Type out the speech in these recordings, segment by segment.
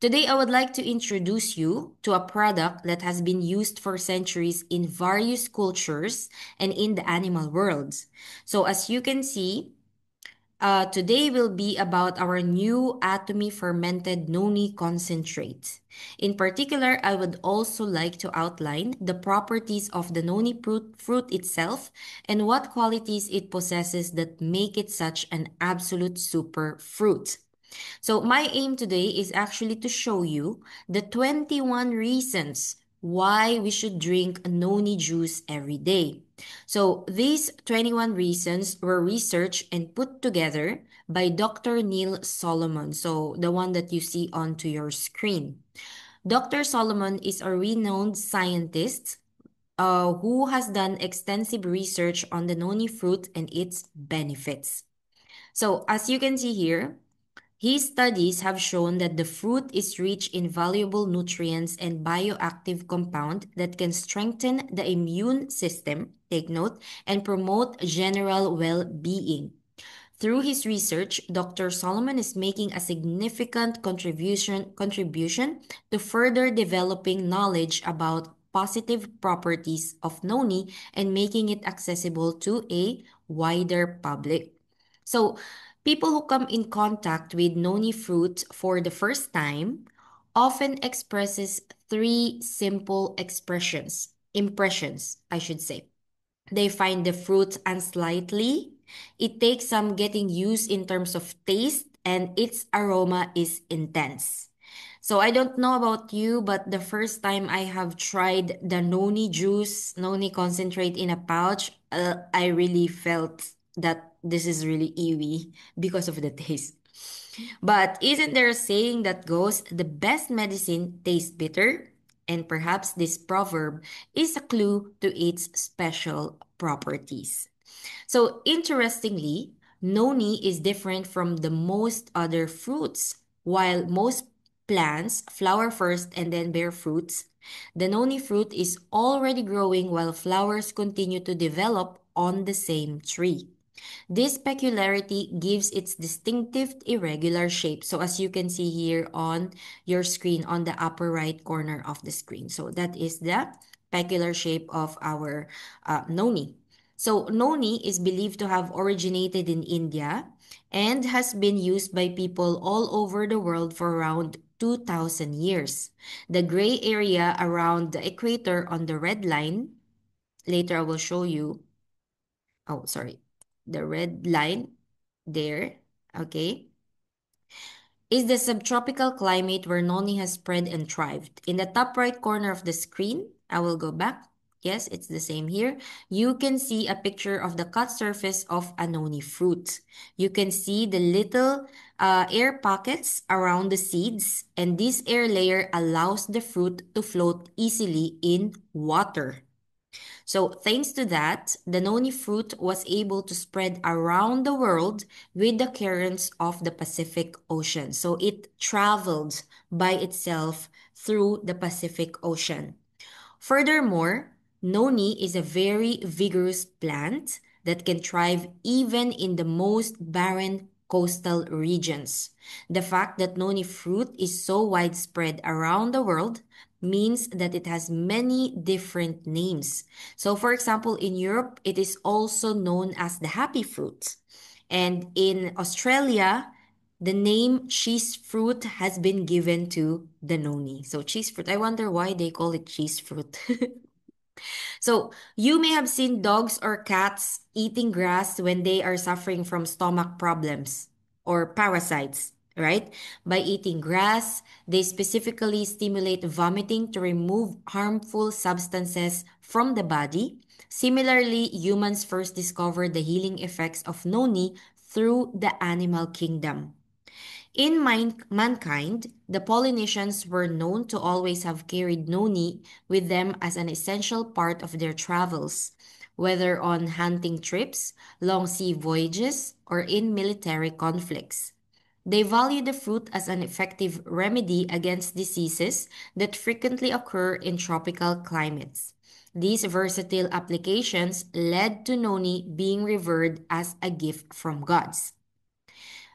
Today, I would like to introduce you to a product that has been used for centuries in various cultures and in the animal world. So, as you can see, today will be about our new Atomy fermented noni concentrate. In particular, I would also like to outline the properties of the noni fruit itself and what qualities it possesses that make it such an absolute super fruit. So, my aim today is actually to show you the 21 reasons why we should drink noni juice every day. So, these 21 reasons were researched and put together by Dr. Neil Solomon. So, the one that you see onto your screen. Dr. Solomon is a renowned scientist who has done extensive research on the noni fruit and its benefits. So, as you can see here, his studies have shown that the fruit is rich in valuable nutrients and bioactive compound that can strengthen the immune system, take note, and promote general well-being. Through his research, Dr. Solomon is making a significant contribution to further developing knowledge about positive properties of noni and making it accessible to a wider public. So, people who come in contact with noni fruit for the first time often expresses three simple impressions, I should say. They find the fruit unsightly. It takes some getting used in terms of taste, and its aroma is intense. So I don't know about you, but the first time I have tried the noni juice, noni concentrate in a pouch, I really felt that this is really ewy because of the taste. But isn't there a saying that goes, the best medicine tastes bitter? And perhaps this proverb is a clue to its special properties. So, interestingly, noni is different from the most other fruits. While most plants flower first and then bear fruits, the noni fruit is already growing while flowers continue to develop on the same tree. This peculiarity gives its distinctive irregular shape. So as you can see here on your screen, on the upper right corner of the screen. So that is the peculiar shape of our noni. So noni is believed to have originated in India and has been used by people all over the world for around 2,000 years. The gray area around the equator on the red line, later I will show you, oh, sorry, the red line there, okay, is the subtropical climate where noni has spread and thrived. In the top right corner of the screen, I will go back. Yes, it's the same here. You can see a picture of the cut surface of a noni fruit. You can see the little air pockets around the seeds, and this air layer allows the fruit to float easily in water. So, thanks to that, the noni fruit was able to spread around the world with the currents of the Pacific Ocean. So, it traveled by itself through the Pacific Ocean. Furthermore, noni is a very vigorous plant that can thrive even in the most barren coastal regions. The fact that noni fruit is so widespread around the world means that it has many different names. So, for example, in Europe, it is also known as the happy fruit. And in Australia, the name cheese fruit has been given to the noni. So cheese fruit. I wonder why they call it cheese fruit. So you may have seen dogs or cats eating grass when they are suffering from stomach problems or parasites, right? By eating grass, they specifically stimulate vomiting to remove harmful substances from the body. Similarly, humans first discovered the healing effects of noni through the animal kingdom. In mankind, the Polynesians were known to always have carried noni with them as an essential part of their travels, whether on hunting trips, long sea voyages, or in military conflicts. They value the fruit as an effective remedy against diseases that frequently occur in tropical climates. These versatile applications led to noni being revered as a gift from gods.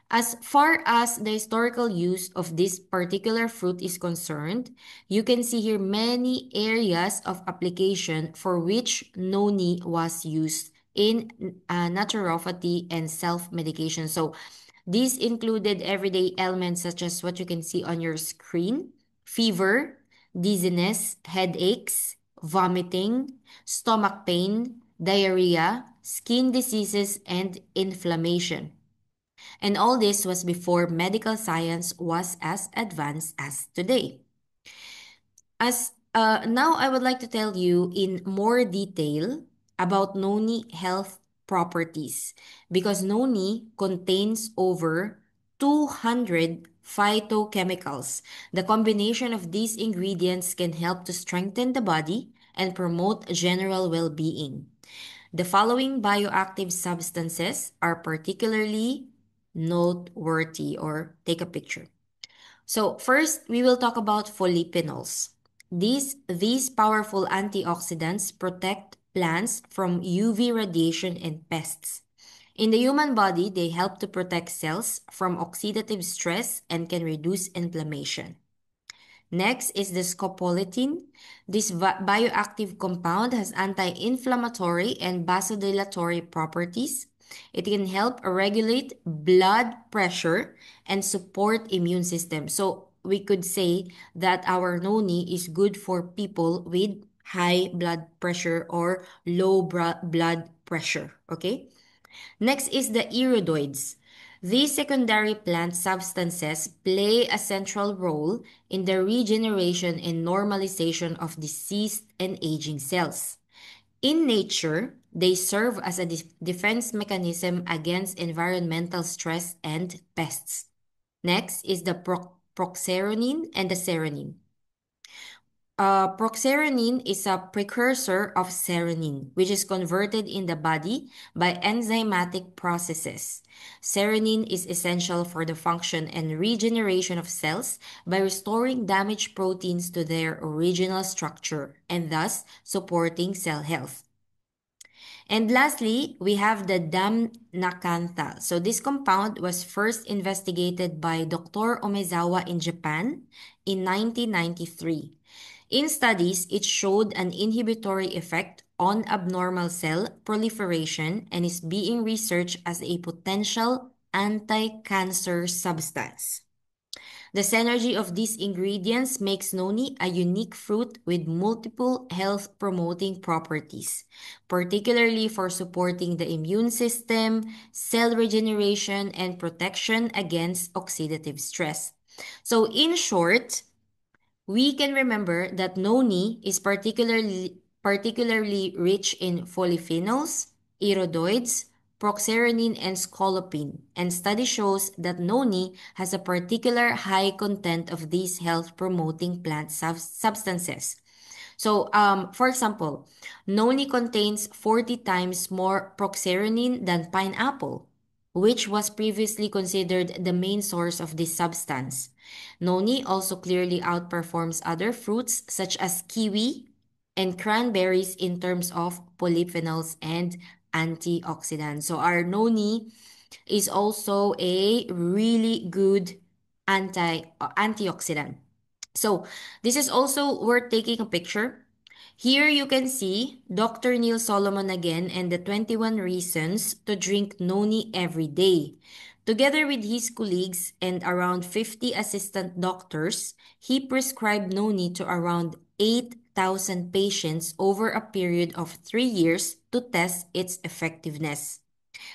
As far as the historical use of this particular fruit is concerned, you can see here many areas of application for which noni was used in naturopathy and self-medication. So these included everyday ailments such as what you can see on your screen: fever, dizziness, headaches, vomiting, stomach pain, diarrhea, skin diseases, and inflammation. And all this was before medical science was as advanced as today. As Now, I would like to tell you in more detail about noni health properties, because noni contains over 200 phytochemicals. The combination of these ingredients can help to strengthen the body and promote general well-being. The following bioactive substances are particularly noteworthy, or take a picture. So first, we will talk about polyphenols. These powerful antioxidants protect plants from UV radiation and pests. In the human body, they help to protect cells from oxidative stress and can reduce inflammation. Next is the scopolamine. This bioactive compound has anti-inflammatory and vasodilatory properties. It can help regulate blood pressure and support immune system. So we could say that our noni is good for people with high blood pressure or low blood pressure. Okay. Next is the iridoids. These secondary plant substances play a central role in the regeneration and normalization of diseased and aging cells. In nature, they serve as a defense mechanism against environmental stress and pests. Next is the proxeronine and the seronin. Proxeronine is a precursor of seronin, which is converted in the body by enzymatic processes. Seronin is essential for the function and regeneration of cells by restoring damaged proteins to their original structure and thus supporting cell health. And lastly, we have the damnacanthal. So this compound was first investigated by Dr. Omezawa in Japan in 1993. In studies, it showed an inhibitory effect on abnormal cell proliferation and is being researched as a potential anti-cancer substance. The synergy of these ingredients makes noni a unique fruit with multiple health-promoting properties, particularly for supporting the immune system, cell regeneration, and protection against oxidative stress. So, in short, we can remember that noni is particularly rich in polyphenols, iridoids, proxeronine, and scolopin, and study shows that noni has a particular high content of these health-promoting plant substances. So, for example, noni contains 40 times more proxeronine than pineapple, which was previously considered the main source of this substance. Noni also clearly outperforms other fruits such as kiwi and cranberries in terms of polyphenols and antioxidants. So our noni is also a really good antioxidant. So this is also worth taking a picture. Here you can see Dr. Neil Solomon again and the 21 reasons to drink noni every day. Together with his colleagues and around 50 assistant doctors, he prescribed noni to around 8,000 patients over a period of 3 years to test its effectiveness.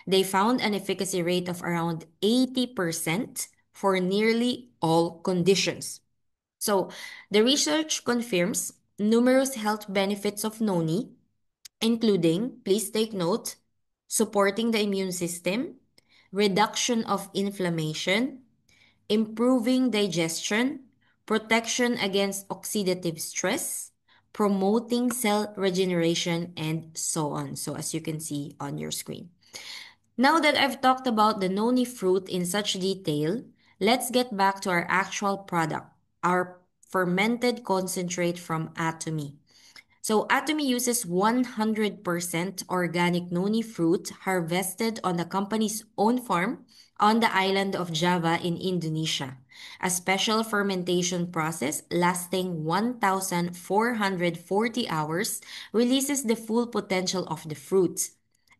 They found an efficacy rate of around 80% for nearly all conditions. So, the research confirms numerous health benefits of noni, including, please take note, supporting the immune system, reduction of inflammation, improving digestion, protection against oxidative stress, promoting cell regeneration, and so on. So, as you can see on your screen. Now that I've talked about the noni fruit in such detail, let's get back to our actual product, our fermented concentrate from Atomy. So Atomy uses 100% organic noni fruit harvested on the company's own farm on the island of Java in Indonesia. A special fermentation process lasting 1,440 hours releases the full potential of the fruit.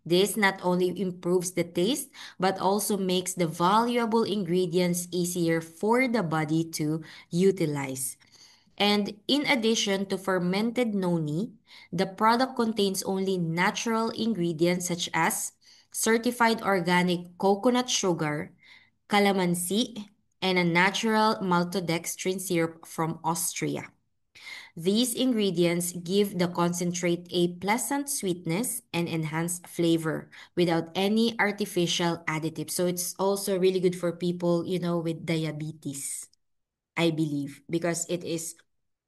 This not only improves the taste, but also makes the valuable ingredients easier for the body to utilize. And in addition to fermented noni, the product contains only natural ingredients such as certified organic coconut sugar, calamansi, and a natural maltodextrin syrup from Austria. These ingredients give the concentrate a pleasant sweetness and enhanced flavor without any artificial additives. So it's also really good for people, with diabetes, I believe, because it is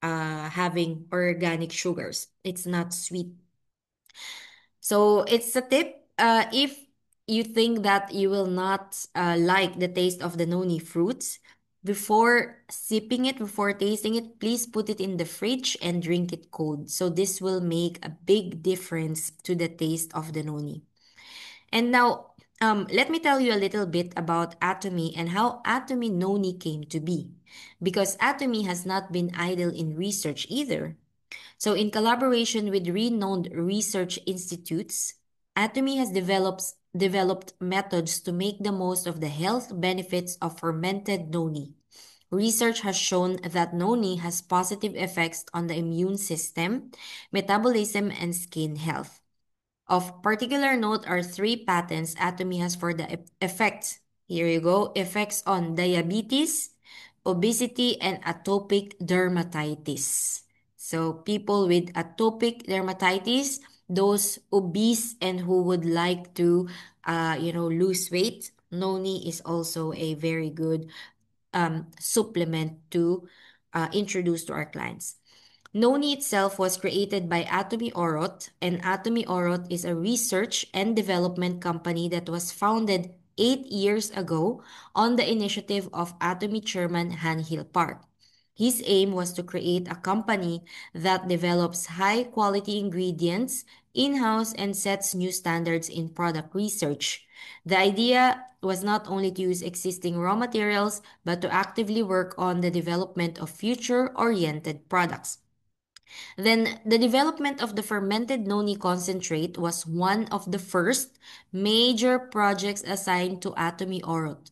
having organic sugars. It's not sweet. So it's a tip. If you think that you will not like the taste of the noni fruits, before sipping it, before tasting it, please put it in the fridge and drink it cold. So this will make a big difference to the taste of the noni. And now, let me tell you a little bit about Atomy and how Atomy Noni came to be. Because Atomy has not been idle in research either. So, in collaboration with renowned research institutes, Atomy has developed methods to make the most of the health benefits of fermented noni. Research has shown that noni has positive effects on the immune system, metabolism, and skin health. Of particular note are three patents Atomy has for the effects. Here you go. Effects on diabetes, obesity, and atopic dermatitis. So people with atopic dermatitis, those obese and who would like to, lose weight, noni is also a very good supplement to introduce to our clients. Noni itself was created by Atomy Orot, and Atomy Orot is a research and development company that was founded 8 years ago on the initiative of Atomy chairman Han Hill Park. His aim was to create a company that develops high quality ingredients in house and sets new standards in product research. The idea was not only to use existing raw materials, but to actively work on the development of future oriented products. Then, the development of the fermented noni concentrate was one of the first major projects assigned to Atomy Orot.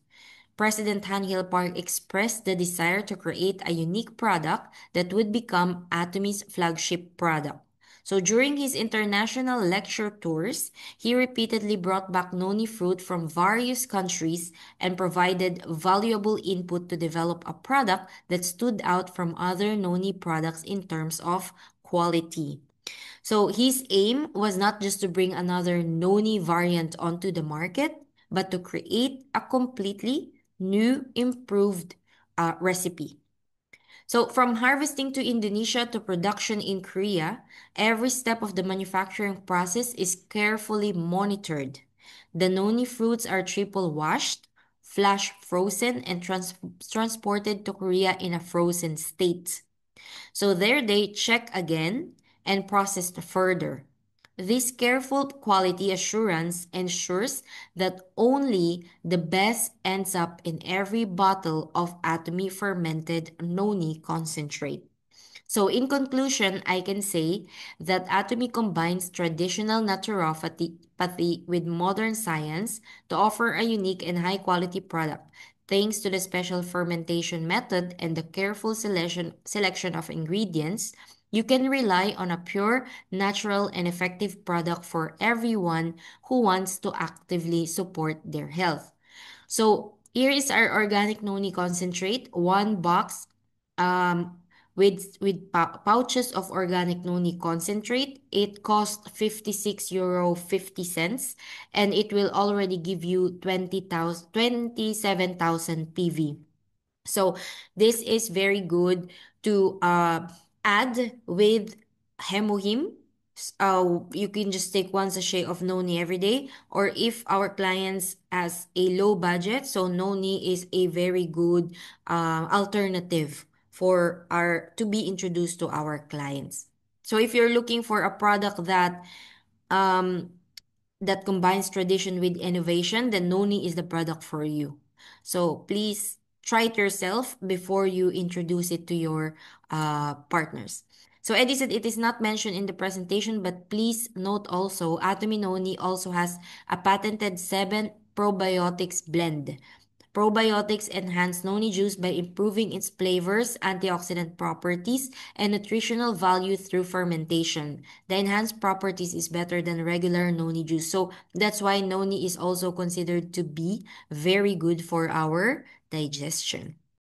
President Han Hill Park expressed the desire to create a unique product that would become Atomy's flagship product. So during his international lecture tours, he repeatedly brought back noni fruit from various countries and provided valuable input to develop a product that stood out from other noni products in terms of quality. So his aim was not just to bring another noni variant onto the market, but to create a completely new, improved recipe. So, from harvesting to Indonesia to production in Korea, every step of the manufacturing process is carefully monitored. The noni fruits are triple washed, flash frozen, and transported to Korea in a frozen state. So there they check again and processed further. This careful quality assurance ensures that only the best ends up in every bottle of Atomy fermented noni concentrate. So, in conclusion, I can say that Atomy combines traditional naturopathy with modern science to offer a unique and high quality product. Thanks to the special fermentation method and the careful selection of ingredients, you can rely on a pure, natural, and effective product for everyone who wants to actively support their health. So here is our organic noni concentrate, one box um, with pouches of organic noni concentrate. It costs €56 50 cents, and it will already give you 27,000 PV. So this is very good to add with Hemohim. You can just take one sachet of noni every day, or if our clients has a low budget, so noni is a very good alternative for our to be introduced to our clients. So if you're looking for a product that um that combines tradition with innovation, then Noni is the product for you. So please try it yourself before you introduce it to your partners. So Eddie said it is not mentioned in the presentation, but please note also, Atomy Noni also has a patented 7 probiotics blend. Probiotics enhance noni juice by improving its flavors, antioxidant properties, and nutritional value through fermentation. The enhanced properties is better than regular noni juice. So that's why noni is also considered to be very good for our digestion.